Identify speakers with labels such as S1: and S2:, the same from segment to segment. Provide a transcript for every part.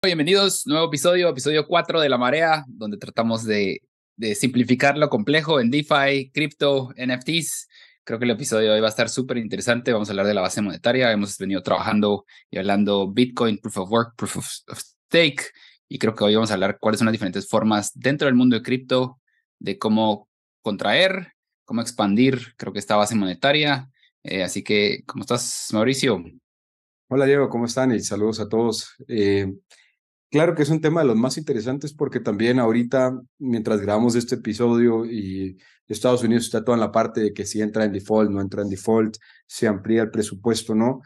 S1: Bienvenidos, nuevo episodio 4 de La Marea, donde tratamos de simplificar lo complejo en DeFi, cripto, NFTs. Creo que el episodio de hoy va a estar súper interesante. Vamos a hablar de la base monetaria. Hemos venido trabajando y hablando Bitcoin, Proof of Work, Proof of Stake. Y creo que hoy vamos a hablar cuáles son las diferentes formas dentro del mundo de cripto, de cómo contraer, cómo expandir, creo que esta base monetaria. Así que, ¿cómo estás, Mauricio?
S2: Hola Diego, ¿cómo están? Y saludos a todos. Claro que es un tema de los más interesantes porque también ahorita, mientras grabamos este episodio y Estados Unidos está toda en la parte de que si entra en default, no entra en default, se amplía el presupuesto, ¿no?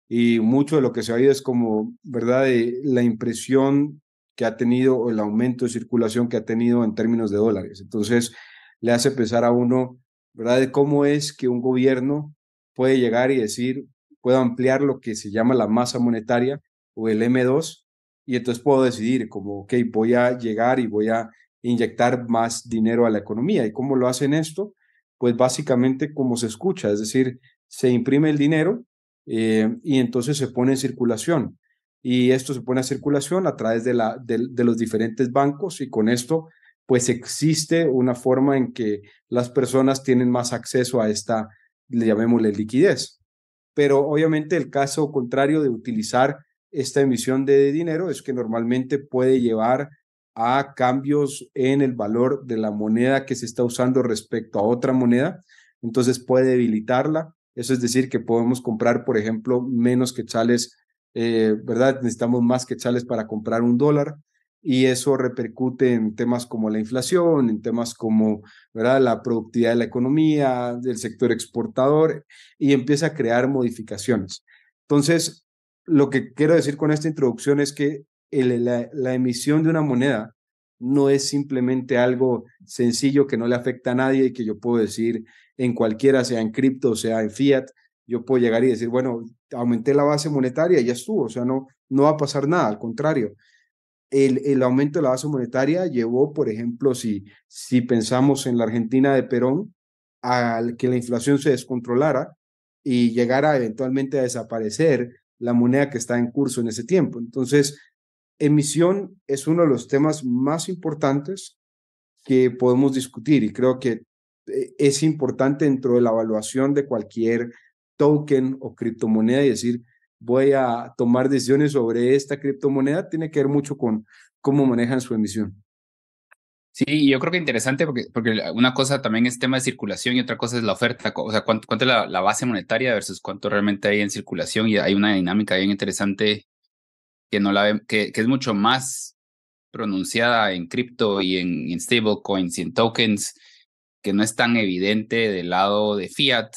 S2: Y mucho de lo que se ha oído es como, ¿verdad?, de la impresión que ha tenido o el aumento de circulación que ha tenido en términos de dólares. Entonces, le hace pensar a uno, ¿verdad?, de cómo es que un gobierno puede llegar y decir, puedo ampliar lo que se llama la masa monetaria o el M2, y entonces puedo decidir como, ok, voy a llegar y voy a inyectar más dinero a la economía. ¿Y cómo lo hacen esto? Pues básicamente como se escucha, es decir, se imprime el dinero y entonces se pone en circulación. Y esto se pone a circulación a través de los diferentes bancos y con esto pues existe una forma en que las personas tienen más acceso a esta, le llamémosle liquidez. Pero obviamente el caso contrario de utilizar esta emisión de dinero es que normalmente puede llevar a cambios en el valor de la moneda que se está usando respecto a otra moneda, entonces puede debilitarla. Eso es decir, que podemos comprar, por ejemplo, menos quetzales, ¿verdad? Necesitamos más quetzales para comprar un dólar y eso repercute en temas como la inflación, en temas como, ¿verdad?, la productividad de la economía, del sector exportador y empieza a crear modificaciones. Entonces, lo que quiero decir con esta introducción es que la emisión de una moneda no es simplemente algo sencillo que no le afecta a nadie y que yo puedo decir en cualquiera, sea en cripto, sea en fiat, yo puedo llegar y decir, bueno, aumenté la base monetaria y ya estuvo, o sea, no va a pasar nada, al contrario. El aumento de la base monetaria llevó, por ejemplo, si pensamos en la Argentina de Perón, a que la inflación se descontrolara y llegara eventualmente a desaparecer la moneda que está en curso en ese tiempo. Entonces, emisión es uno de los temas más importantes que podemos discutir y creo que es importante dentro de la evaluación de cualquier token o criptomoneda y decir, voy a tomar decisiones sobre esta criptomoneda, tiene que ver mucho con cómo manejan su emisión.
S1: Sí, yo creo que interesante porque una cosa también es tema de circulación y otra cosa es la oferta, o sea, cuánto es la base monetaria versus cuánto realmente hay en circulación y hay una dinámica bien interesante que no la que es mucho más pronunciada en cripto y en stablecoins y en tokens, que no es tan evidente del lado de fiat.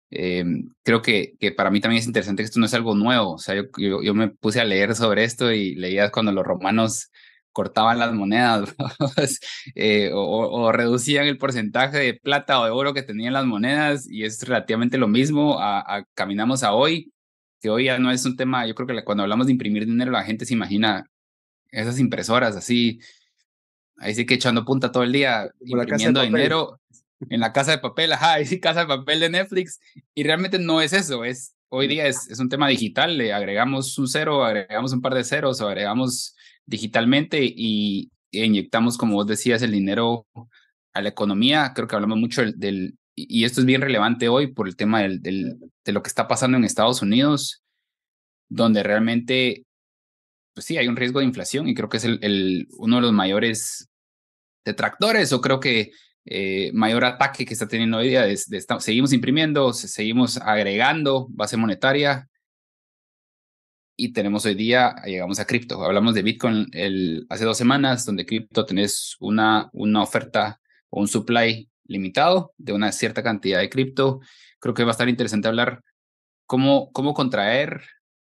S1: Creo que para mí también es interesante que esto no es algo nuevo. O sea, yo me puse a leer sobre esto y leía cuando los romanos cortaban las monedas, ¿no? O reducían el porcentaje de plata o de oro que tenían las monedas y es relativamente lo mismo caminamos a hoy, que hoy ya no es un tema. Yo creo que cuando hablamos de imprimir dinero la gente se imagina esas impresoras así, ahí sí que echando punta todo el día,
S2: Como la casa de
S1: imprimiendo
S2: papel.
S1: dinero en la casa de papel, ajá, ahí sí, casa de papel de Netflix, y realmente no es eso, hoy día es un tema digital, le agregamos un cero, agregamos un par de ceros, o agregamos digitalmente e inyectamos, como vos decías, el dinero a la economía. Creo que hablamos mucho y esto es bien relevante hoy por el tema de lo que está pasando en Estados Unidos, donde realmente pues sí, hay un riesgo de inflación y creo que es uno de los mayores detractores o creo que mayor ataque que está teniendo hoy día. Seguimos imprimiendo, seguimos agregando base monetaria y tenemos hoy día, llegamos a cripto. Hablamos de Bitcoin hace 2 semanas, donde cripto tenés una oferta o un supply limitado de una cierta cantidad de cripto. Creo que va a estar interesante hablar cómo contraer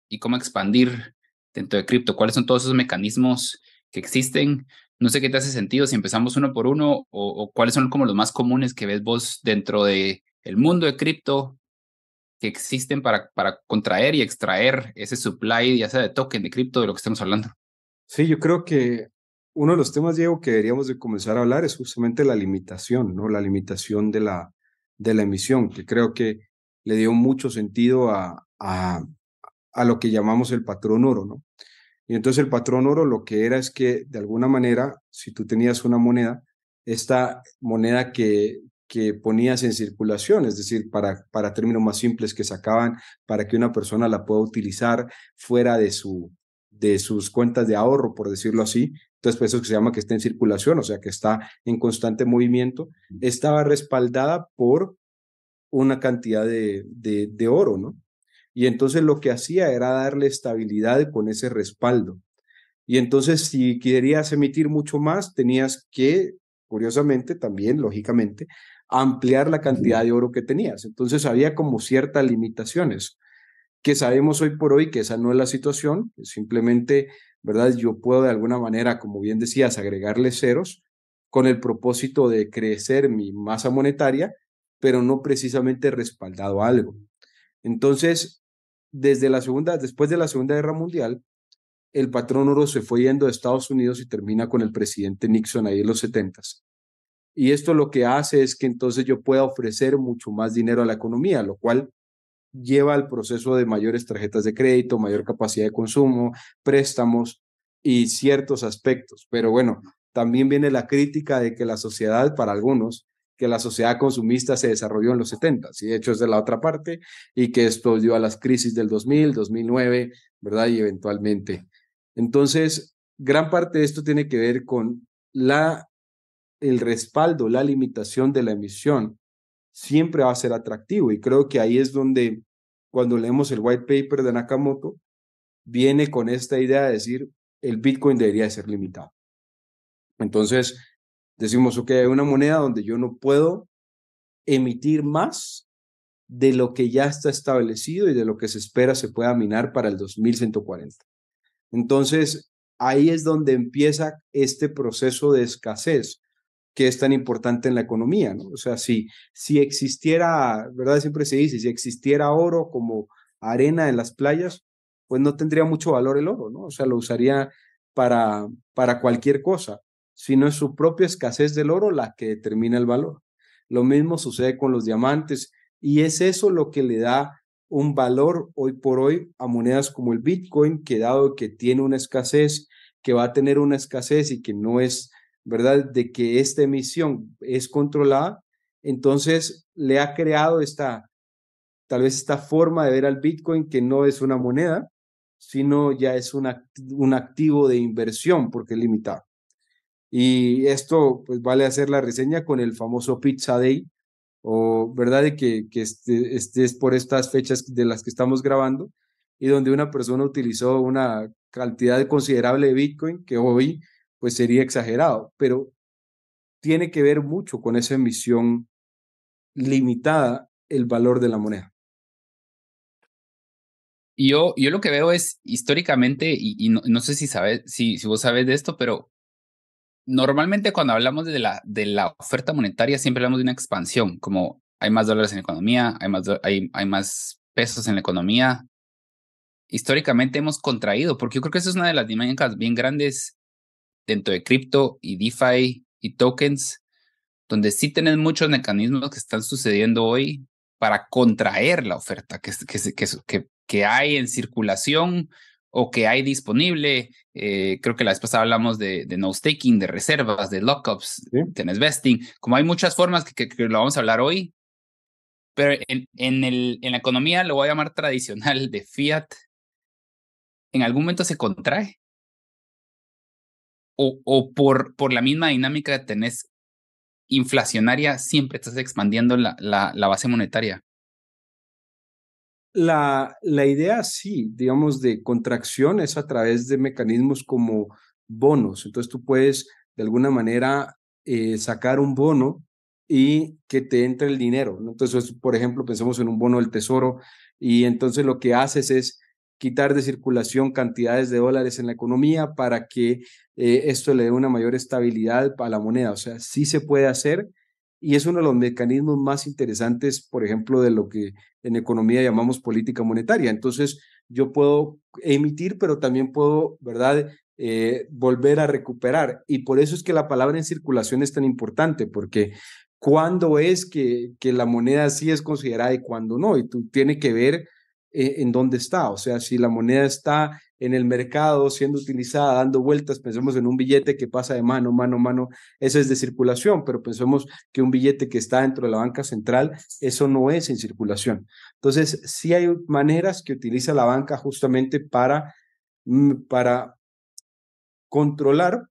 S1: y cómo expandir dentro de cripto, cuáles son todos esos mecanismos que existen. No sé qué te hace sentido si empezamos uno por uno o cuáles son como los más comunes que ves vos dentro de el mundo de cripto que existen para contraer y extraer ese supply, ya sea de token, de cripto, de lo que estamos hablando.
S2: Sí, yo creo que uno de los temas, Diego, que deberíamos de comenzar a hablar es justamente la limitación, ¿no? La limitación de la emisión, que creo que le dio mucho sentido a lo que llamamos el patrón oro, ¿no? Y entonces el patrón oro lo que era es que de alguna manera, si tú tenías una moneda, esta moneda que ponías en circulación, es decir, para términos más simples que sacaban para que una persona la pueda utilizar fuera de sus cuentas de ahorro, por decirlo así. Entonces, pues eso que se llama que está en circulación, o sea, que está en constante movimiento, estaba respaldada por una cantidad de oro, ¿no? Y entonces lo que hacía era darle estabilidad con ese respaldo. Y entonces si querías emitir mucho más, tenías que, curiosamente, también, lógicamente, ampliar la cantidad de oro que tenías. Entonces había como ciertas limitaciones que sabemos hoy por hoy que esa no es la situación, simplemente, ¿verdad? Yo puedo de alguna manera, como bien decías, agregarle ceros con el propósito de crecer mi masa monetaria, pero no precisamente respaldado a algo. Entonces, después de la Segunda Guerra Mundial, el patrón oro se fue yendo de Estados Unidos y termina con el presidente Nixon ahí en los 70s. Y esto lo que hace es que entonces yo pueda ofrecer mucho más dinero a la economía, lo cual lleva al proceso de mayores tarjetas de crédito, mayor capacidad de consumo, préstamos y ciertos aspectos. Pero bueno, también viene la crítica de que la sociedad, para algunos, que la sociedad consumista se desarrolló en los 70 y de hecho es de la otra parte, y que esto dio a las crisis del 2000, 2009, ¿verdad? Y eventualmente. Entonces, gran parte de esto tiene que ver con el respaldo, la limitación de la emisión siempre va a ser atractivo. Y creo que ahí es donde, cuando leemos el white paper de Nakamoto, viene con esta idea de decir, el Bitcoin debería ser limitado. Entonces, decimos, ok, hay una moneda donde yo no puedo emitir más de lo que ya está establecido y de lo que se espera se pueda minar para el 2140. Entonces, ahí es donde empieza este proceso de escasez que es tan importante en la economía, ¿no? O sea, si existiera, ¿verdad? Siempre se dice, si existiera oro como arena en las playas, pues no tendría mucho valor el oro, ¿no? O sea, lo usaría para cualquier cosa, sino es su propia escasez del oro la que determina el valor. Lo mismo sucede con los diamantes y es eso lo que le da un valor hoy por hoy a monedas como el Bitcoin, que dado que tiene una escasez, que va a tener una escasez y que no es, ¿verdad?, de que esta emisión es controlada, entonces le ha creado tal vez esta forma de ver al Bitcoin que no es una moneda, sino ya es un activo de inversión porque es limitado. Y esto, pues vale hacer la reseña con el famoso Pizza Day, o verdad de que es por estas fechas de las que estamos grabando, y donde una persona utilizó una cantidad considerable de Bitcoin que hoy pues sería exagerado, pero tiene que ver mucho con esa emisión limitada el valor de la moneda.
S1: Y yo lo que veo es históricamente, y no sé si vos sabes de esto, pero normalmente cuando hablamos de la oferta monetaria siempre hablamos de una expansión, como hay más dólares en la economía, hay más pesos en la economía. Históricamente hemos contraído, porque yo creo que eso es una de las dinámicas bien grandes dentro de cripto y DeFi y tokens, donde sí tenés muchos mecanismos que están sucediendo hoy para contraer la oferta que hay en circulación o que hay disponible. Creo que la vez pasada hablamos de no staking, de reservas, de lockups,
S2: ¿Sí?
S1: tenés vesting. Como hay muchas formas que lo vamos a hablar hoy, pero en la economía lo voy a llamar tradicional de fiat, en algún momento se contrae. O por la misma dinámica que tenés inflacionaria, siempre estás expandiendo la base monetaria.
S2: La idea sí, digamos, de contracción es a través de mecanismos como bonos. Entonces tú puedes de alguna manera sacar un bono y que te entre el dinero, ¿no? Entonces, por ejemplo, pensemos en un bono del tesoro y entonces lo que haces es quitar de circulación cantidades de dólares en la economía para que esto le dé una mayor estabilidad a la moneda. O sea, sí se puede hacer y es uno de los mecanismos más interesantes, por ejemplo, de lo que en economía llamamos política monetaria. Entonces, yo puedo emitir, pero también puedo, ¿verdad?, volver a recuperar. Y por eso es que la palabra en circulación es tan importante, porque ¿cuándo es que la moneda sí es considerada y cuándo no? Y tú tienes que ver en dónde está. O sea, si la moneda está en el mercado siendo utilizada, dando vueltas, pensemos en un billete que pasa de mano, mano, mano, eso es de circulación, pero pensemos que un billete que está dentro de la banca central, eso no es en circulación. Entonces, sí hay maneras que utiliza la banca justamente para controlar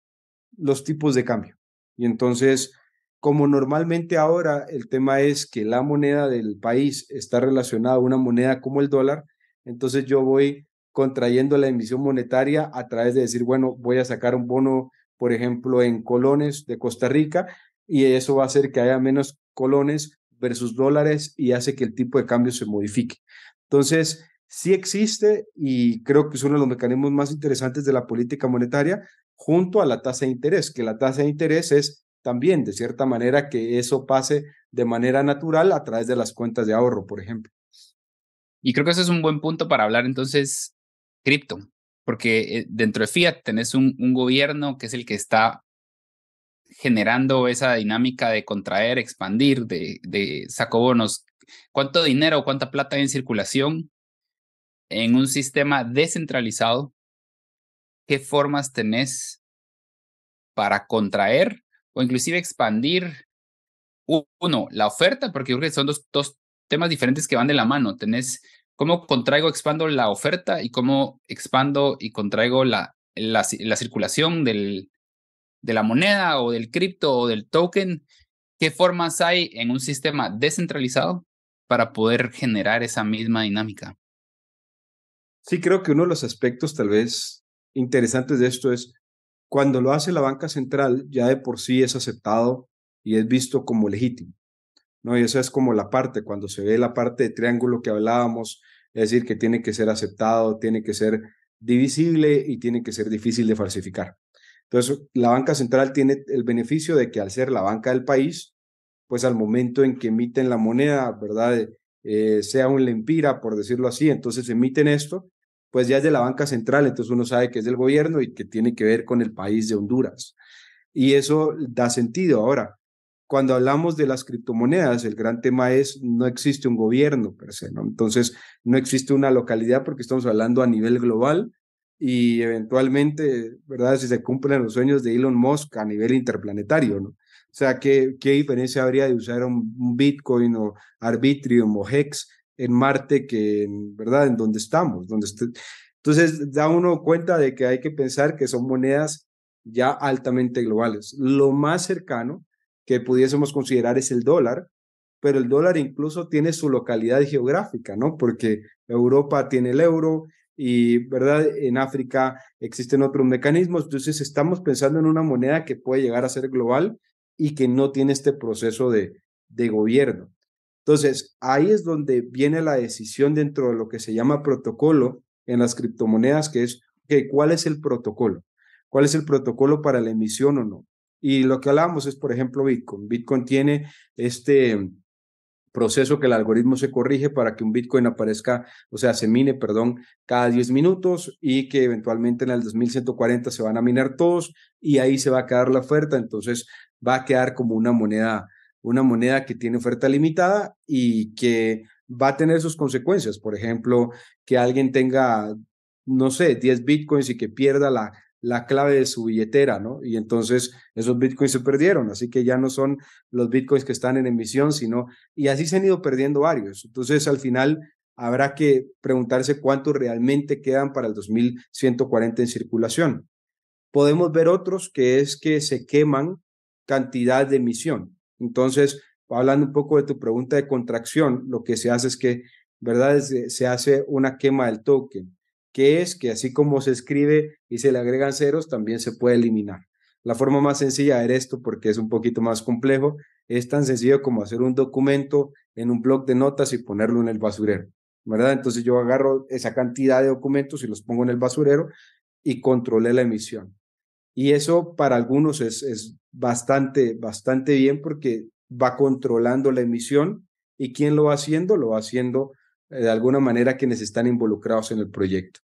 S2: los tipos de cambio. Y entonces, como normalmente ahora el tema es que la moneda del país está relacionada a una moneda como el dólar, entonces yo voy contrayendo la emisión monetaria a través de decir, bueno, voy a sacar un bono, por ejemplo, en colones de Costa Rica, y eso va a hacer que haya menos colones versus dólares y hace que el tipo de cambio se modifique. Entonces, sí existe y creo que es uno de los mecanismos más interesantes de la política monetaria, junto a la tasa de interés, que la tasa de interés es también, de cierta manera, que eso pase de manera natural a través de las cuentas de ahorro, por ejemplo.
S1: Y creo que ese es un buen punto para hablar entonces cripto, porque dentro de Fiat tenés un gobierno que es el que está generando esa dinámica de contraer, expandir, de saco bonos. ¿Cuánto dinero, cuánta plata hay en circulación en un sistema descentralizado? ¿Qué formas tenés para contraer o inclusive expandir? Uno, la oferta, porque yo creo que son dos temas diferentes que van de la mano. Tenés cómo contraigo, expando la oferta y cómo expando y contraigo la circulación de la moneda o del cripto o del token. ¿Qué formas hay en un sistema descentralizado para poder generar esa misma dinámica?
S2: Sí, creo que uno de los aspectos tal vez interesantes de esto es cuando lo hace la banca central, ya de por sí es aceptado y es visto como legítimo, ¿no? Y esa es como la parte, cuando se ve la parte de triángulo que hablábamos, es decir, que tiene que ser aceptado, tiene que ser divisible y tiene que ser difícil de falsificar. Entonces, la banca central tiene el beneficio de que al ser la banca del país, pues al momento en que emiten la moneda, ¿verdad? Sea un lempira, por decirlo así, entonces emiten esto, pues ya es de la banca central, entonces uno sabe que es del gobierno y que tiene que ver con el país de Honduras. Y eso da sentido. Ahora, cuando hablamos de las criptomonedas, el gran tema es no existe un gobierno per se, ¿no? Entonces, no existe una localidad porque estamos hablando a nivel global y eventualmente, ¿verdad? Si se cumplen los sueños de Elon Musk a nivel interplanetario, ¿no? O sea, ¿qué diferencia habría de usar un Bitcoin o Arbitrium o Hex en Marte que, ¿verdad? En donde estamos, entonces, da uno cuenta de que hay que pensar que son monedas ya altamente globales. Lo más cercano que pudiésemos considerar es el dólar, pero el dólar incluso tiene su localidad geográfica, ¿no? Porque Europa tiene el euro y, ¿verdad? En África existen otros mecanismos. Entonces, estamos pensando en una moneda que puede llegar a ser global y que no tiene este proceso de gobierno. Entonces, ahí es donde viene la decisión dentro de lo que se llama protocolo en las criptomonedas, que es, okay, ¿cuál es el protocolo? ¿Cuál es el protocolo para la emisión o no? Y lo que hablamos es, por ejemplo, Bitcoin. Bitcoin tiene este proceso que el algoritmo se corrige para que un Bitcoin aparezca, o sea, se mine, perdón, cada 10 minutos y que eventualmente en el 2140 se van a minar todos y ahí se va a quedar la oferta. Entonces va a quedar como una moneda que tiene oferta limitada y que va a tener sus consecuencias. Por ejemplo, que alguien tenga, no sé, 10 Bitcoins y que pierda la clave de su billetera, ¿no? Y entonces esos Bitcoins se perdieron, así que ya no son los Bitcoins que están en emisión, sino, y así se han ido perdiendo varios. Entonces, al final, habrá que preguntarse cuántos realmente quedan para el 2140 en circulación. Podemos ver otros que es que se queman cantidad de emisión. Entonces, hablando un poco de tu pregunta de contracción, lo que se hace es que, ¿verdad? Se hace una quema del token, que es que así como se escribe y se le agregan ceros, también se puede eliminar. La forma más sencilla de ver esto, porque es un poquito más complejo, es tan sencillo como hacer un documento en un bloc de notas y ponerlo en el basurero, ¿verdad? Entonces yo agarro esa cantidad de documentos y los pongo en el basurero y controlé la emisión. Y eso para algunos es bastante bien porque va controlando la emisión y quién lo va haciendo, de alguna manera quienes están involucrados en el proyecto.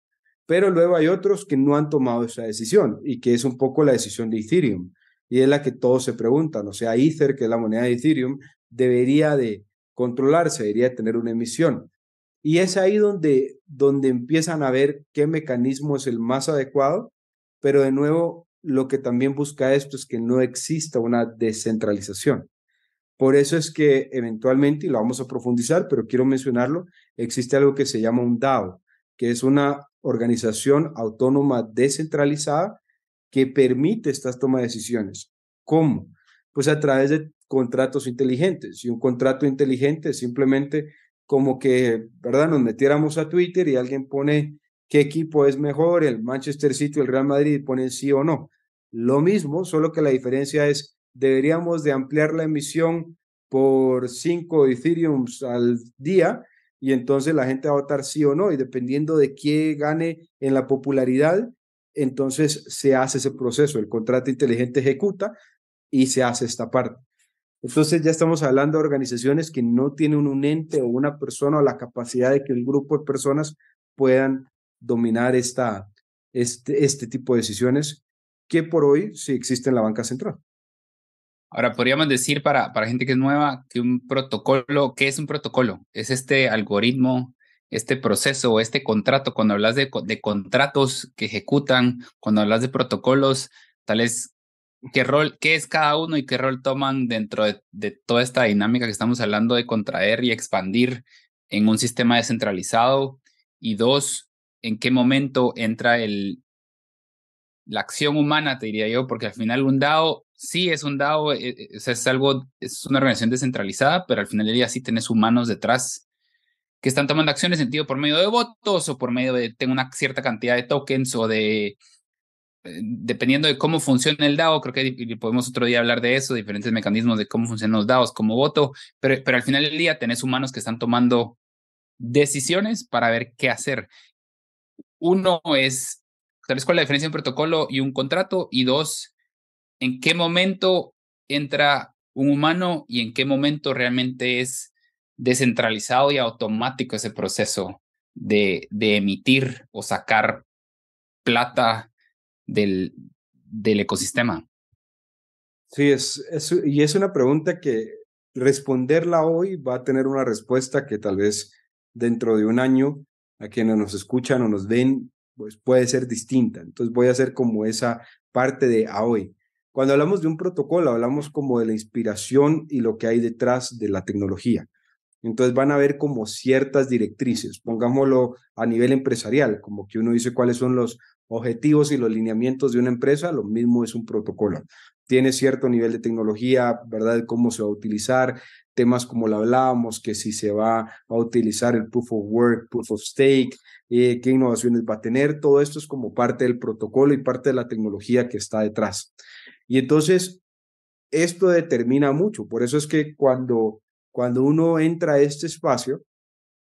S2: Pero luego hay otros que no han tomado esa decisión y que es un poco la decisión de Ethereum y es la que todos se preguntan. O sea, Ether, que es la moneda de Ethereum, debería de controlarse, debería de tener una emisión. Y es ahí donde empiezan a ver qué mecanismo es el más adecuado, pero de nuevo, lo que también busca esto es que no exista una descentralización. Por eso es que eventualmente, y lo vamos a profundizar, pero quiero mencionarlo, existe algo que se llama un DAO, que es una organización autónoma descentralizada que permite estas tomas de decisiones. ¿Cómo? Pues a través de contratos inteligentes. Y un contrato inteligente es simplemente como que, ¿verdad? Nos metiéramos a Twitter y alguien pone qué equipo es mejor, el Manchester City o el Real Madrid, y ponen sí o no. Lo mismo, solo que la diferencia es, deberíamos de ampliar la emisión por 5 Ethereum al día y entonces la gente va a votar sí o no y dependiendo de quién gane en la popularidad, entonces se hace ese proceso, el contrato inteligente ejecuta y se hace esta parte. Entonces ya estamos hablando de organizaciones que no tienen un ente o una persona o la capacidad de que un grupo de personas puedan dominar este tipo de decisiones que por hoy sí existe en la banca central.
S1: Ahora, podríamos decir para gente que es nueva que un protocolo, ¿qué es un protocolo? Es este algoritmo, este proceso o este contrato. Cuando hablas de contratos que ejecutan, cuando hablas de protocolos, tal vez qué rol, qué es cada uno y qué rol toman dentro de toda esta dinámica que estamos hablando de contraer y expandir en un sistema descentralizado. Y dos, en qué momento entra la acción humana, te diría yo, porque al final un DAO sí es un DAO, o sea, es una organización descentralizada, pero al final del día sí tenés humanos detrás que están tomando acciones en sentido por medio de votos o por medio de tengo una cierta cantidad de tokens o dependiendo de cómo funciona el DAO, creo que podemos otro día hablar de eso, diferentes mecanismos de cómo funcionan los DAOs como voto, pero al final del día tenés humanos que están tomando decisiones para ver qué hacer. Uno es, tal vez cuál es la diferencia entre un protocolo y un contrato, y dos, en qué momento entra un humano y en qué momento realmente es descentralizado y automático ese proceso de emitir o sacar plata del ecosistema.
S2: Sí, y es una pregunta que responderla hoy va a tener una respuesta que tal vez dentro de un año a quienes nos escuchan o nos ven, pues puede ser distinta. Entonces voy a hacer como esa parte de a hoy. Cuando hablamos de un protocolo, hablamos como de la inspiración y lo que hay detrás de la tecnología. Entonces van a ver como ciertas directrices, pongámoslo a nivel empresarial, como que uno dice cuáles son los objetivos y los lineamientos de una empresa, lo mismo es un protocolo. Tiene cierto nivel de tecnología, ¿verdad? Cómo se va a utilizar, temas como lo hablábamos, que si se va a utilizar el proof of work, proof of stake, qué innovaciones va a tener, todo esto es como parte del protocolo y parte de la tecnología que está detrás. Y entonces, esto determina mucho, por eso es que cuando uno entra a este espacio,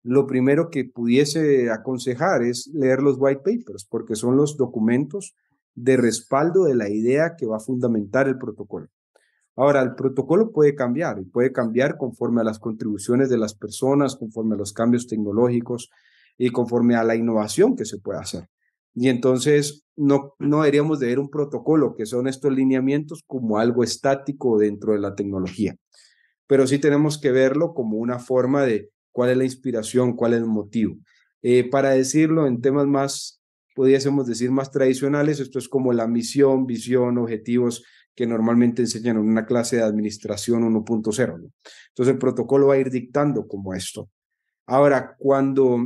S2: lo primero que pudiese aconsejar es leer los white papers, porque son los documentos de respaldo de la idea que va a fundamentar el protocolo. Ahora, el protocolo puede cambiar y puede cambiar conforme a las contribuciones de las personas, conforme a los cambios tecnológicos y conforme a la innovación que se puede hacer. Y entonces no deberíamos de ver un protocolo, que son estos lineamientos, como algo estático dentro de la tecnología, pero sí tenemos que verlo como una forma de cuál es la inspiración, cuál es el motivo. Para decirlo en temas más, pudiésemos decir, más tradicionales, esto es como la misión, visión, objetivos que normalmente enseñan en una clase de administración 1.0, ¿no? Entonces el protocolo va a ir dictando como esto. Ahora, cuando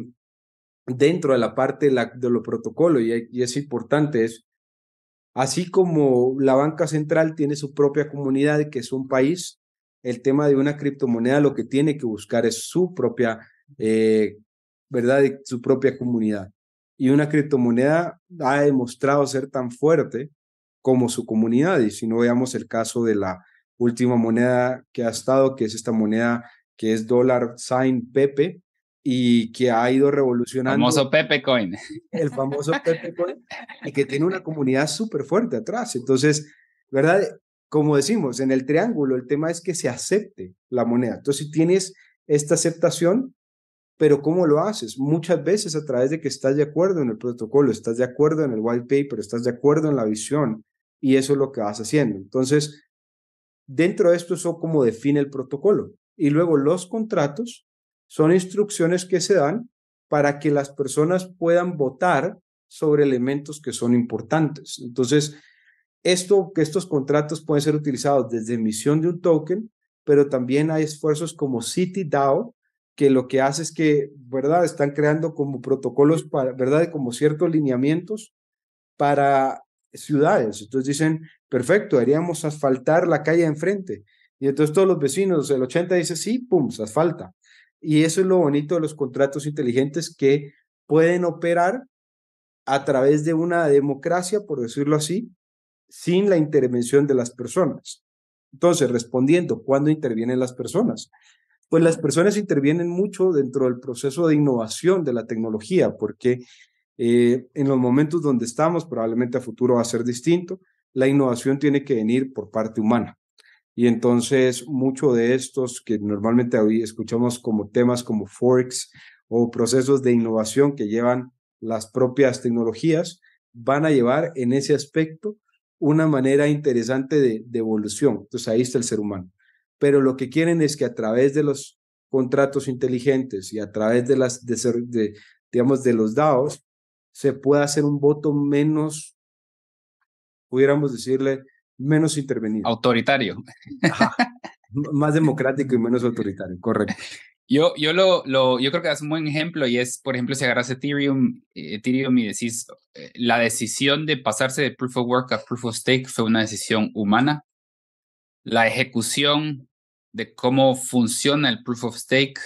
S2: dentro de la parte de lo protocolo, y es importante, es así como la banca central tiene su propia comunidad, que es un país, el tema de una criptomoneda lo que tiene que buscar es su propia, ¿verdad? Su propia comunidad. Y una criptomoneda ha demostrado ser tan fuerte como su comunidad. Y si no veamos el caso de la última moneda que ha estado, que es esta moneda que es dólar sign Pepe, y que ha ido revolucionando
S1: Famoso Pepe Coin.
S2: el famoso Pepe Coin, y que tiene una comunidad súper fuerte atrás. Entonces, ¿verdad? Como decimos, en el triángulo, el tema es que se acepte la moneda. Entonces, si tienes esta aceptación, pero ¿cómo lo haces? Muchas veces a través de que estás de acuerdo en el protocolo, estás de acuerdo en el white paper, estás de acuerdo en la visión, y eso es lo que vas haciendo. Entonces, dentro de esto, eso como define el protocolo. Y luego los contratos son instrucciones que se dan para que las personas puedan votar sobre elementos que son importantes. Entonces, estos contratos pueden ser utilizados desde emisión de un token, pero también hay esfuerzos como CityDAO, que lo que hace es que, ¿verdad? Están creando como protocolos para, ¿verdad? Como ciertos lineamientos para ciudades. Entonces dicen, perfecto, deberíamos asfaltar la calle de enfrente. Y entonces todos los vecinos, el 80 dice, sí, pum, se asfalta. Y eso es lo bonito de los contratos inteligentes que pueden operar a través de una democracia, por decirlo así, sin la intervención de las personas. Entonces, respondiendo, ¿cuándo intervienen las personas? Pues las personas intervienen mucho dentro del proceso de innovación de la tecnología, porque en los momentos donde estamos, probablemente a futuro va a ser distinto, la innovación tiene que venir por parte humana. Y entonces, mucho de estos que normalmente hoy escuchamos como temas como forks o procesos de innovación que llevan las propias tecnologías, van a llevar en ese aspecto una manera interesante de evolución. Entonces, ahí está el ser humano. Pero lo que quieren es que a través de los contratos inteligentes y a través de digamos, de los DAOs, se pueda hacer un voto menos, pudiéramos decirle, menos intervenido.
S1: Autoritario.
S2: Ajá. Más democrático y menos autoritario, correcto.
S1: Yo creo que es un buen ejemplo y es, por ejemplo, si agarras Ethereum y decís, la decisión de pasarse de Proof of Work a Proof of Stake fue una decisión humana. La ejecución de cómo funciona el Proof of Stake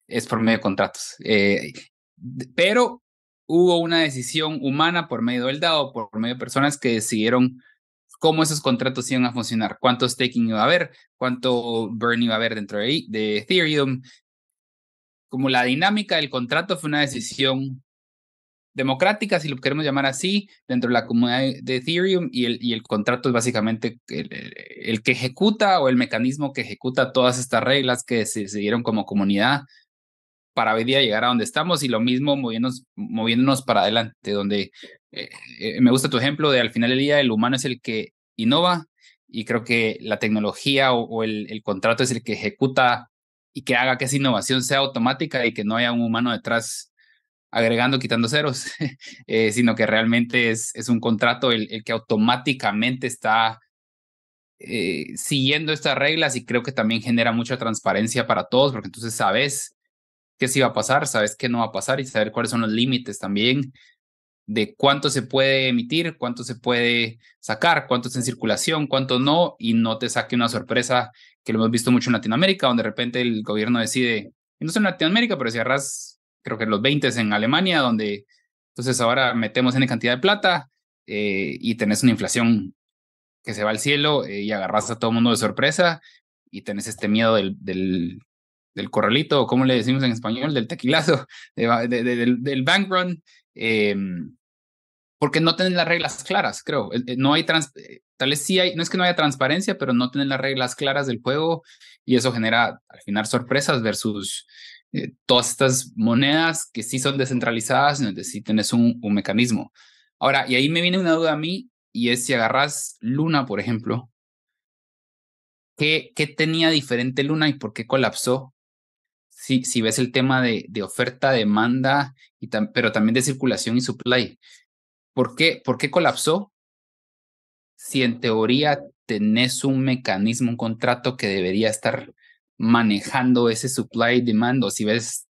S1: es por medio de contratos. Pero hubo una decisión humana por medio del DAO, por medio de personas que decidieron cómo esos contratos iban a funcionar, cuánto staking iba a haber, cuánto burn iba a haber dentro de Ethereum. Como la dinámica del contrato fue una decisión democrática, si lo queremos llamar así, dentro de la comunidad de Ethereum, y el contrato es básicamente el que ejecuta o el mecanismo que ejecuta todas estas reglas que se decidieron como comunidad para hoy día llegar a donde estamos, y lo mismo moviéndonos para adelante, donde me gusta tu ejemplo de al final del día el humano es el que innova, y creo que la tecnología o el contrato es el que ejecuta y que haga que esa innovación sea automática y que no haya un humano detrás agregando, quitando ceros, sino que realmente es un contrato el que automáticamente está siguiendo estas reglas, y creo que también genera mucha transparencia para todos, porque entonces sabes qué sí va a pasar, sabes qué no va a pasar y saber cuáles son los límites también de cuánto se puede emitir, cuánto se puede sacar, cuánto está en circulación, cuánto no, y no te saque una sorpresa que lo hemos visto mucho en Latinoamérica, donde de repente el gobierno decide, y no solo en Latinoamérica, pero si agarras, creo que los 20 en Alemania, donde entonces ahora metemos en cantidad de plata y tenés una inflación que se va al cielo y agarras a todo el mundo de sorpresa y tenés este miedo del corralito, o como le decimos en español, del tequilazo, del bank run, porque no tienen las reglas claras, creo. No hay tal vez sí hay, no es que no haya transparencia, pero no tienen las reglas claras del juego, y eso genera al final sorpresas versus todas estas monedas que sí son descentralizadas, donde sí tienes un mecanismo. Ahora, y ahí me viene una duda a mí, y es si agarras Luna, por ejemplo, ¿qué tenía diferente Luna y por qué colapsó? Si ves el tema de oferta, demanda, pero también de circulación y supply. Por qué colapsó? Si en teoría tenés un mecanismo, un contrato que debería estar manejando ese supply y demand, o si ves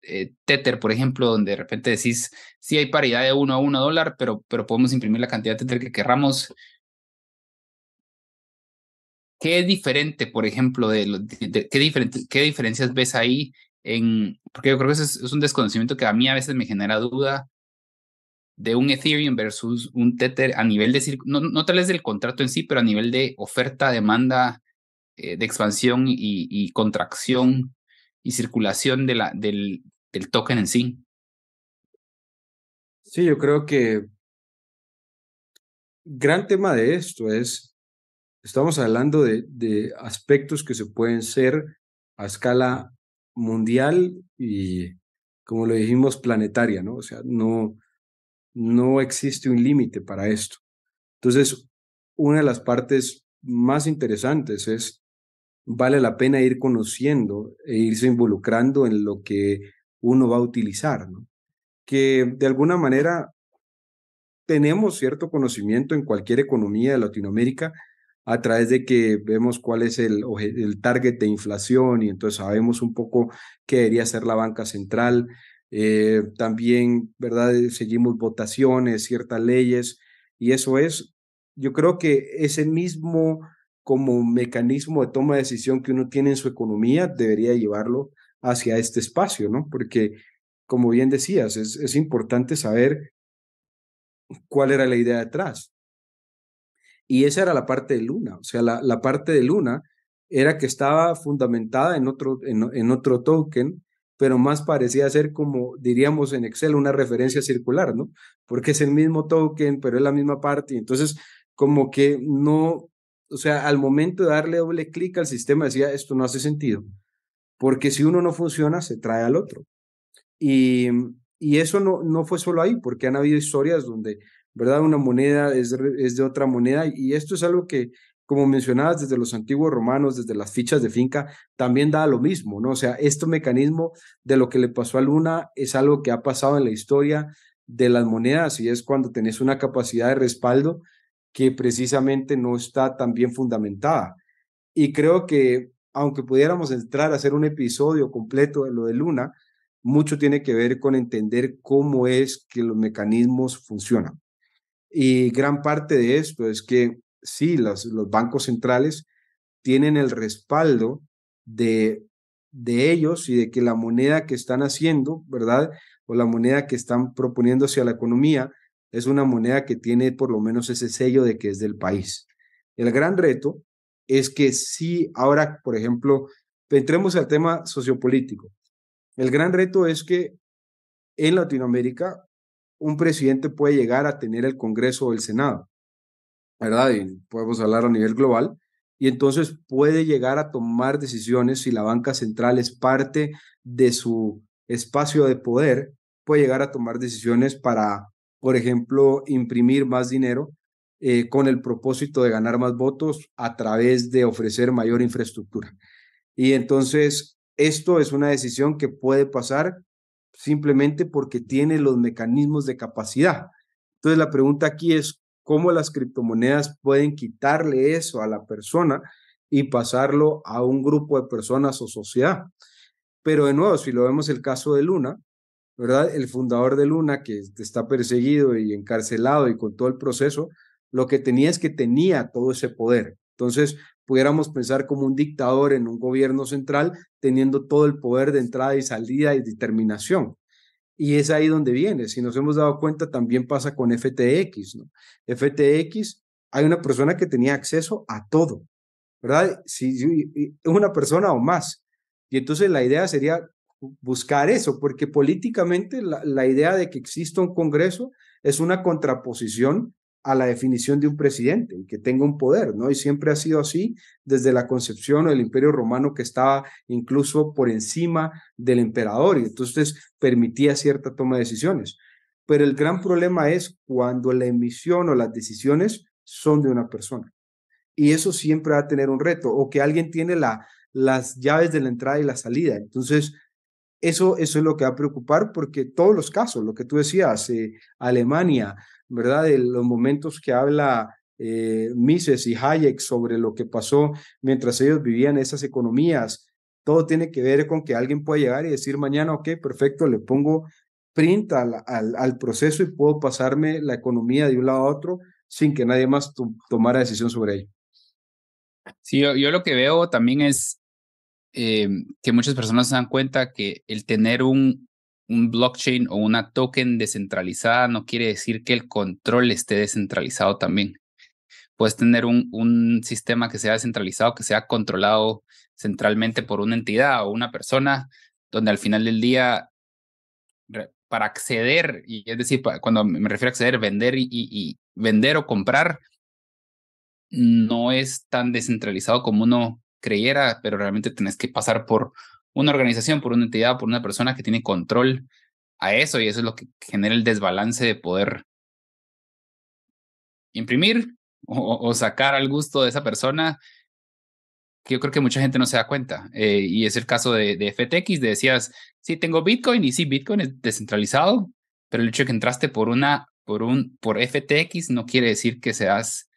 S1: Tether, por ejemplo, donde de repente decís, sí hay paridad de $1 a $1, pero podemos imprimir la cantidad de Tether que querramos. ¿Qué es diferente, por ejemplo, qué diferencias ves ahí porque yo creo que eso es un desconocimiento que a mí a veces me genera duda de un Ethereum versus un Tether a nivel de, no tal vez del contrato en sí, pero a nivel de oferta, demanda, de expansión y contracción y circulación del token en sí.
S2: Sí, yo creo que gran tema de esto es, estamos hablando de aspectos que se pueden ser a escala mundial y, como lo dijimos, planetaria, ¿no? O sea, no existe un límite para esto. Entonces, una de las partes más interesantes es vale la pena ir conociendo e irse involucrando en lo que uno va a utilizar, ¿no? Que de alguna manera tenemos cierto conocimiento en cualquier economía de Latinoamérica a través de que vemos cuál es el target de inflación y entonces sabemos un poco qué debería ser la banca central. También, ¿verdad? Seguimos votaciones, ciertas leyes y eso es, yo creo que ese mismo como mecanismo de toma de decisión que uno tiene en su economía debería llevarlo hacia este espacio, ¿no? Porque, como bien decías, es importante saber cuál era la idea detrás. Y esa era la parte de Luna. O sea, la parte de Luna era que estaba fundamentada en otro token, pero más parecía ser como diríamos en Excel, una referencia circular, ¿no? Porque es el mismo token, pero es la misma parte. Y entonces, como que no, o sea, al momento de darle doble clic al sistema decía, esto no hace sentido, porque si uno no funciona, se trae al otro. Y, y eso no fue solo ahí, porque han habido historias donde, ¿verdad? Una moneda es de otra moneda y esto es algo que, como mencionabas, desde los antiguos romanos, desde las fichas de finca, también da lo mismo, ¿no? O sea, este mecanismo de lo que le pasó a Luna es algo que ha pasado en la historia de las monedas y es cuando tenés una capacidad de respaldo que precisamente no está tan bien fundamentada. Y creo que aunque pudiéramos entrar a hacer un episodio completo de lo de Luna, mucho tiene que ver con entender cómo es que los mecanismos funcionan. Y gran parte de esto es que sí, los bancos centrales tienen el respaldo de, de ellos y de que la moneda que están haciendo, ¿verdad? O la moneda que están proponiendo hacia la economía es una moneda que tiene por lo menos ese sello de que es del país. El gran reto es que si ahora, por ejemplo, entremos al tema sociopolítico. El gran reto es que en Latinoamérica un presidente puede llegar a tener el Congreso o el Senado, ¿verdad? Y podemos hablar a nivel global. Y entonces puede llegar a tomar decisiones si la banca central es parte de su espacio de poder, puede llegar a tomar decisiones para, por ejemplo, imprimir más dinero con el propósito de ganar más votos a través de ofrecer mayor infraestructura. Y entonces esto es una decisión que puede pasar simplemente porque tiene los mecanismos de capacidad. Entonces la pregunta aquí es cómo las criptomonedas pueden quitarle eso a la persona y pasarlo a un grupo de personas o sociedad. Pero de nuevo, si lo vemos el caso de Luna, ¿verdad? El fundador de Luna, que está perseguido y encarcelado y con todo el proceso, lo que tenía es que tenía todo ese poder. Entonces, pudiéramos pensar como un dictador en un gobierno central, teniendo todo el poder de entrada y salida y determinación. Y es ahí donde viene. Si nos hemos dado cuenta, también pasa con FTX, ¿no? FTX, hay una persona que tenía acceso a todo, ¿verdad? Si una persona o más. Y entonces la idea sería buscar eso, porque políticamente la idea de que exista un Congreso es una contraposición a la definición de un presidente, que tenga un poder, ¿no? Y siempre ha sido así desde la concepción del Imperio Romano, que estaba incluso por encima del emperador y entonces permitía cierta toma de decisiones. Pero el gran problema es cuando la emisión o las decisiones son de una persona. Y eso siempre va a tener un reto, o que alguien tiene las llaves de la entrada y la salida. Entonces, eso es lo que va a preocupar porque todos los casos, lo que tú decías, Alemania, ¿verdad? De los momentos que habla Mises y Hayek sobre lo que pasó mientras ellos vivían esas economías, todo tiene que ver con que alguien puede llegar y decir mañana, ok, perfecto, le pongo print al proceso y puedo pasarme la economía de un lado a otro sin que nadie más tomara decisión sobre ello.
S1: Sí, yo lo que veo también es que muchas personas se dan cuenta que el tener un blockchain o una token descentralizada no quiere decir que el control esté descentralizado también. Puedes tener un sistema que sea descentralizado, que sea controlado centralmente por una entidad o una persona, donde al final del día, para acceder, y es decir, cuando me refiero a acceder, vender y vender o comprar, no es tan descentralizado como uno creyera, pero realmente tenés que pasar por una organización, por una entidad, por una persona que tiene control a eso, y eso es lo que genera el desbalance de poder imprimir o sacar al gusto de esa persona que yo creo que mucha gente no se da cuenta. Y es el caso de FTX, decías, sí, tengo Bitcoin y sí, Bitcoin es descentralizado, pero el hecho de que entraste por FTX no quiere decir que seas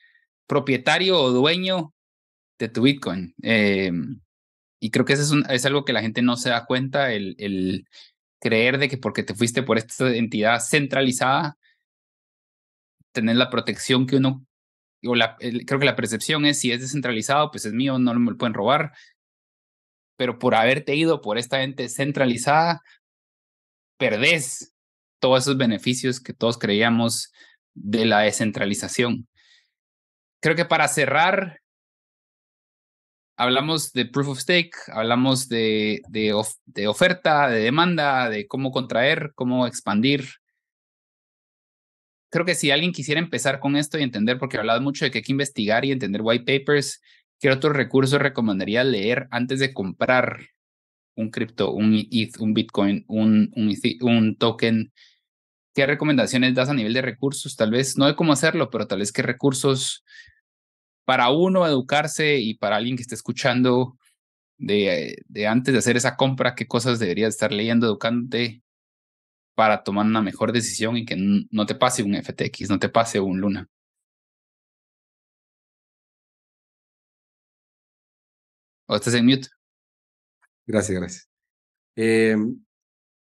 S1: propietario o dueño de tu Bitcoin. Y creo que eso es algo que la gente no se da cuenta, el creer de que porque te fuiste por esta entidad centralizada, tener la protección que uno, creo que la percepción es si es descentralizado, pues es mío, no me lo pueden robar, pero por haberte ido por esta ente centralizada, perdés todos esos beneficios que todos creíamos de la descentralización. Creo que para cerrar, hablamos de proof of stake, hablamos de oferta, de demanda, de cómo contraer, cómo expandir. Creo que si alguien quisiera empezar con esto y entender, porque hablabas mucho de que hay que investigar y entender white papers, ¿qué otros recursos recomendaría leer antes de comprar un cripto, un ETH, un Bitcoin, un token? ¿Qué recomendaciones das a nivel de recursos? Tal vez, no de cómo hacerlo, pero tal vez qué recursos para uno educarse y para alguien que esté escuchando de antes de hacer esa compra, qué cosas deberías estar leyendo, educándote para tomar una mejor decisión y que no te pase un FTX, no te pase un Luna. O estás en mute.
S2: Gracias, gracias.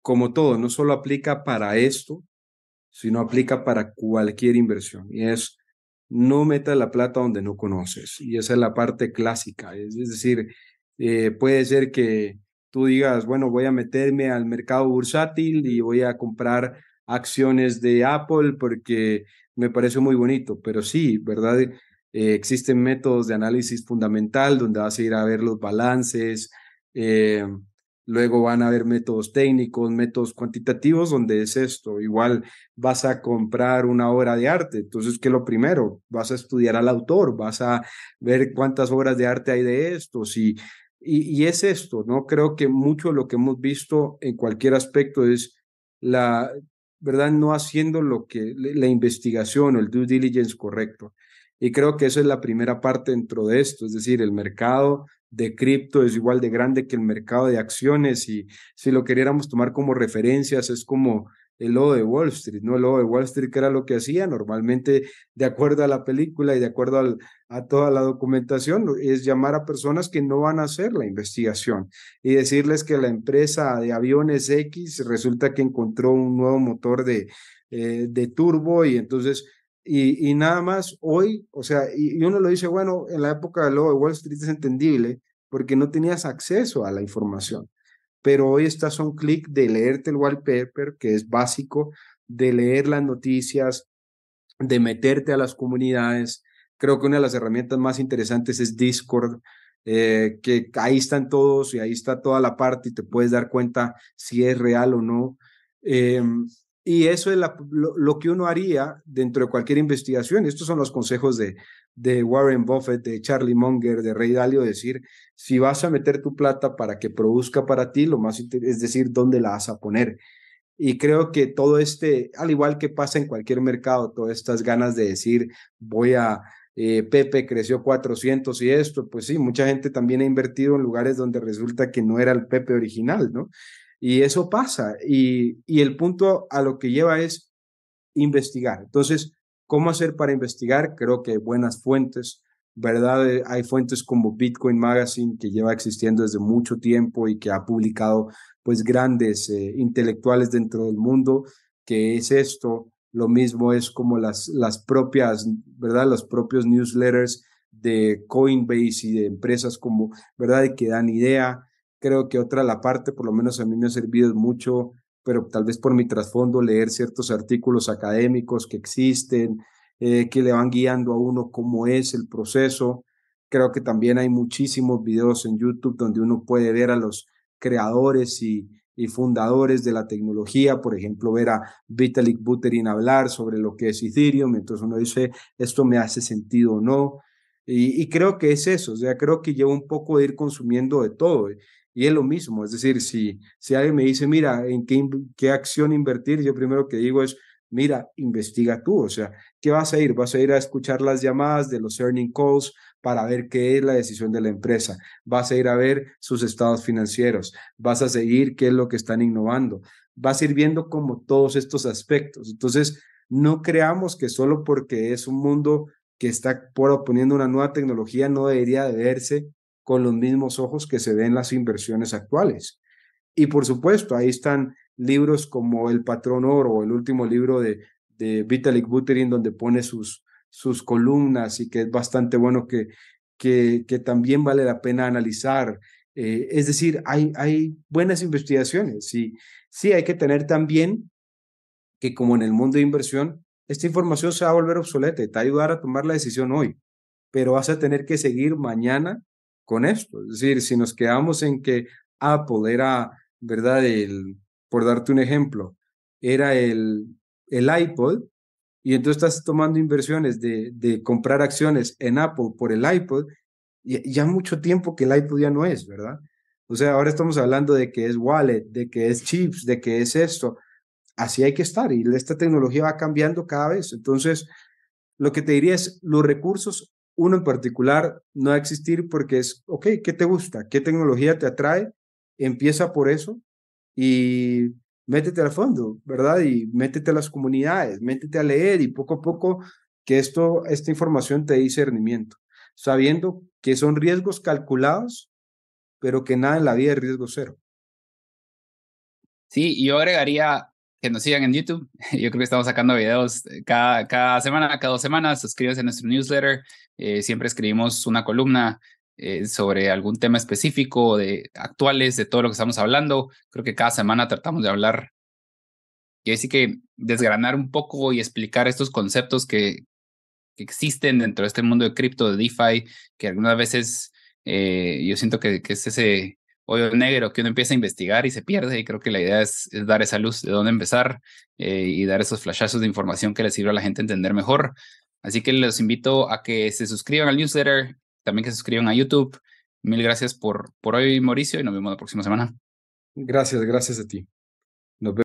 S2: Como todo, no solo aplica para esto, sino aplica para cualquier inversión. Y es, no metas la plata donde no conoces. Y esa es la parte clásica. Es decir, puede ser que tú digas, bueno, voy a meterme al mercado bursátil y voy a comprar acciones de Apple porque me parece muy bonito. Pero sí, ¿verdad? Existen métodos de análisis fundamental donde vas a ir a ver los balances. eh, Luego van a haber métodos técnicos, métodos cuantitativos, donde es esto. Igual vas a comprar una obra de arte. Entonces, ¿qué es lo primero? Vas a estudiar al autor, vas a ver cuántas obras de arte hay de estos. Y es esto, ¿no? Creo que mucho de lo que hemos visto en cualquier aspecto es la, ¿verdad? No haciendo lo que la investigación o el due diligence correcto. Y creo que esa es la primera parte dentro de esto, es decir, el mercado de cripto es igual de grande que el mercado de acciones y si lo queriéramos tomar como referencias es como el lobo de Wall Street, ¿no? El lobo de Wall Street, que era lo que hacía normalmente, de acuerdo a la película y de acuerdo a toda la documentación, es llamar a personas que no van a hacer la investigación y decirles que la empresa de aviones X resulta que encontró un nuevo motor de turbo y entonces y nada más hoy, o sea, y uno lo dice, bueno, en la época del lobo de Wall Street es entendible porque no tenías acceso a la información, pero hoy estás a un clic de leerte el wallpaper, que es básico, de leer las noticias, de meterte a las comunidades. Creo que una de las herramientas más interesantes es Discord, que ahí están todos y ahí está toda la parte y te puedes dar cuenta si es real o no. Eh, y eso es lo que uno haría dentro de cualquier investigación. Estos son los consejos de Warren Buffett, de Charlie Munger, de Ray Dalio, decir, si vas a meter tu plata para que produzca para ti, lo más es decir, dónde la vas a poner. Y creo que todo al igual que pasa en cualquier mercado, todas estas ganas de decir, Pepe creció 400 y esto, pues sí, mucha gente también ha invertido en lugares donde resulta que no era el Pepe original, ¿no? Y eso pasa. Y el punto a lo que lleva es investigar. Entonces, ¿cómo hacer para investigar? Creo que hay buenas fuentes, ¿verdad? Hay fuentes como Bitcoin Magazine, que lleva existiendo desde mucho tiempo y que ha publicado pues grandes intelectuales dentro del mundo, que es esto. Lo mismo es como las propias, ¿verdad? Los propios newsletters de Coinbase y de empresas como, ¿verdad? Y que dan idea. Creo que otra la parte, por lo menos a mí me ha servido mucho, pero tal vez por mi trasfondo, leer ciertos artículos académicos que existen, que le van guiando a uno cómo es el proceso. Creo que también hay muchísimos videos en YouTube donde uno puede ver a los creadores y fundadores de la tecnología, por ejemplo, ver a Vitalik Buterin hablar sobre lo que es Ethereum, entonces uno dice, esto me hace sentido o no, y creo que es eso, o sea, creo que lleva un poco de ir consumiendo de todo, y es lo mismo, es decir, si alguien me dice, mira, ¿en qué acción invertir? Yo primero que digo es, mira, investiga tú, o sea, ¿qué vas a ir? Vas a ir a escuchar las llamadas de los earning calls para ver qué es la decisión de la empresa, vas a ir a ver sus estados financieros, vas a seguir qué es lo que están innovando, vas a ir viendo como todos estos aspectos. Entonces, no creamos que solo porque es un mundo que está proponiendo una nueva tecnología no debería de verse con los mismos ojos que se ven las inversiones actuales. Y por supuesto, ahí están libros como El Patrón Oro o el último libro de Vitalik Buterin, donde pone sus columnas y que es bastante bueno que también vale la pena analizar. Es decir, hay buenas investigaciones y sí, hay que tener también que como en el mundo de inversión, esta información se va a volver obsoleta y te va a ayudar a tomar la decisión hoy, pero vas a tener que seguir mañana con esto. Es decir, si nos quedamos en que Apple era, ¿verdad? Por darte un ejemplo, era el iPod, y entonces estás tomando inversiones de comprar acciones en Apple por el iPod, y ya mucho tiempo que el iPod ya no es, ¿verdad? O sea, ahora estamos hablando de que es wallet, de que es chips, de que es esto. Así hay que estar y esta tecnología va cambiando cada vez. Entonces, lo que te diría es, los recursos, uno en particular, no va a existir porque es, ok, ¿qué te gusta? ¿Qué tecnología te atrae? Empieza por eso y métete al fondo, ¿verdad? Y métete a las comunidades, métete a leer y poco a poco que esta información te dé discernimiento, sabiendo que son riesgos calculados, pero que nada en la vida es riesgo cero.
S1: Sí, y yo agregaría que nos sigan en YouTube. Yo creo que estamos sacando videos cada semana, cada 2 semanas. Suscríbanse a nuestro newsletter. Siempre escribimos una columna sobre algún tema específico, de actuales, de todo lo que estamos hablando. Creo que cada semana tratamos de hablar y así que desgranar un poco y explicar estos conceptos que existen dentro de este mundo de cripto, de DeFi, que algunas veces yo siento que es ese hoyo negro que uno empieza a investigar y se pierde, y creo que la idea es dar esa luz de dónde empezar y dar esos flashazos de información que les sirva a la gente a entender mejor. Así que los invito a que se suscriban al newsletter, también que se suscriban a YouTube. Mil gracias por hoy, Mauricio, y nos vemos la próxima semana.
S2: Gracias, gracias a ti. Nos vemos.